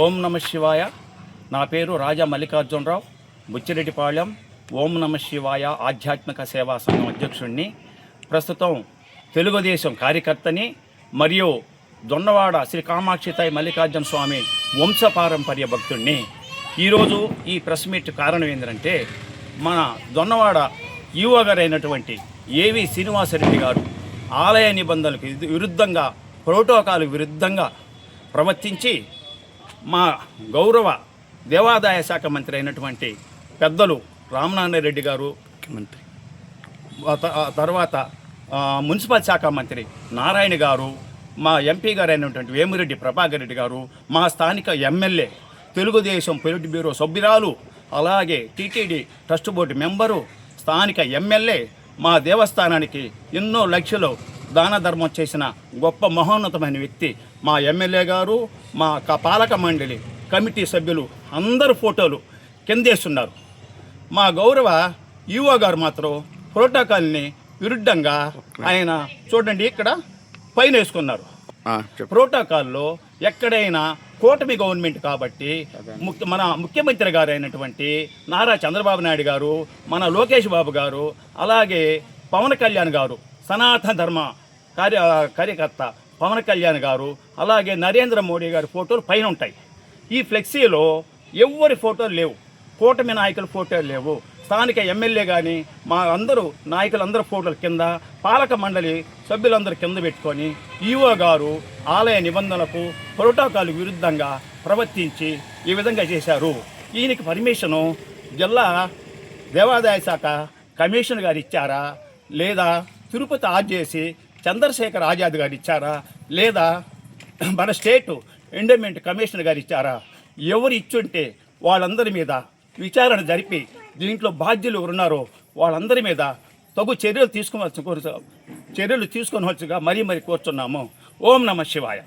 ఓం నమ శివాయ. నా పేరు రాజా మల్లికార్జునరావు, బుచ్చిరెడ్డిపాళెం. ఓం నమ శివాయ ఆధ్యాత్మిక సేవా సంఘం అధ్యక్షుడిని. ప్రస్తుతం తెలుగుదేశం కార్యకర్తని మరియు జొన్నవాడ శ్రీ కామాక్షితాయి మల్లికార్జున స్వామి వంశపారంపర్య భక్తుడిని. ఈరోజు ఈ ప్రెస్ మీట్ కారణం ఏంటంటే, మన జొన్నవాడ ఈవో గారు అయినటువంటి ఏవి శ్రీనివాసరెడ్డి గారు ఆలయ నిబంధనలకు విరుద్ధంగా, ప్రోటోకాల్ విరుద్ధంగా ప్రవర్తించి మా గౌరవ దేవాదాయ శాఖ మంత్రి అయినటువంటి పెద్దలు రామనారాయణ గారు, తర్వాత మున్సిపల్ శాఖ మంత్రి నారాయణ గారు, మా ఎంపీ గారు అయినటువంటి వేమిరెడ్డి ప్రభాకర్ రెడ్డి గారు, మా స్థానిక ఎమ్మెల్యే, తెలుగుదేశం పొలిట్ బ్యూరో సభ్యురాలు, అలాగే టీటీడీ ట్రస్ట్ బోర్డు మెంబరు, స్థానిక ఎమ్మెల్యే, మా దేవస్థానానికి ఎన్నో లక్షలు దాన ధర్మం చేసిన గొప్ప మహోన్నతమైన వ్యక్తి మా ఎమ్మెల్యే గారు, మా పాలక మండలి కమిటీ సభ్యులు అందరూ ఫోటోలు కిందేస్తున్నారు. మా గౌరవ ఈవో గారు మాత్రం ప్రోటోకాల్ని విరుద్ధంగా ఆయన చూడండి ఇక్కడ పైన వేసుకున్నారు. ప్రోటోకాల్లో ఎక్కడైనా కూటమి గవర్నమెంట్ కాబట్టి మన ముఖ్యమంత్రి గారు అయినటువంటి నారా చంద్రబాబు నాయుడు గారు, మన లోకేష్ బాబు గారు, అలాగే పవన్ కళ్యాణ్ గారు, సనాతన ధర్మ కార్యకర్త పవన్ కళ్యాణ్ గారు, అలాగే నరేంద్ర మోడీ గారి ఫోటోలు పైన ఉంటాయి. ఈ ఫ్లెక్సీలో ఎవరి ఫోటోలు లేవు, కూటమి నాయకుల ఫోటోలు లేవు. స్థానిక ఎమ్మెల్యే కానీ మా అందరూ నాయకులందరూ ఫోటోలు కింద, పాలక మండలి సభ్యులందరూ కింద పెట్టుకొని ఈవో గారు ఆలయ నిబంధనలకు ప్రోటోకాల్ విరుద్ధంగా ప్రవర్తించి ఈ విధంగా చేశారు. ఈయనకి పర్మిషను జిల్లా దేవాదాయ శాఖ కమిషనర్ గారు ఇచ్చారా, లేదా తిరుపతి ఆర్జేసి చంద్రశేఖర్ ఆజాద్ గారు ఇచ్చారా, లేదా మన స్టేటు ఎండోమెంట్ కమిషనర్ గారు ఇచ్చారా? ఎవరు ఇచ్చుంటే వాళ్ళందరి మీద విచారణ జరిపి దీంట్లో బాధ్యులు ఉన్నారో వాళ్ళందరి మీద తగు చర్యలు తీసుకోవచ్చుగా మరీ కోరుతున్నాము. ఓం నమ శివాయ.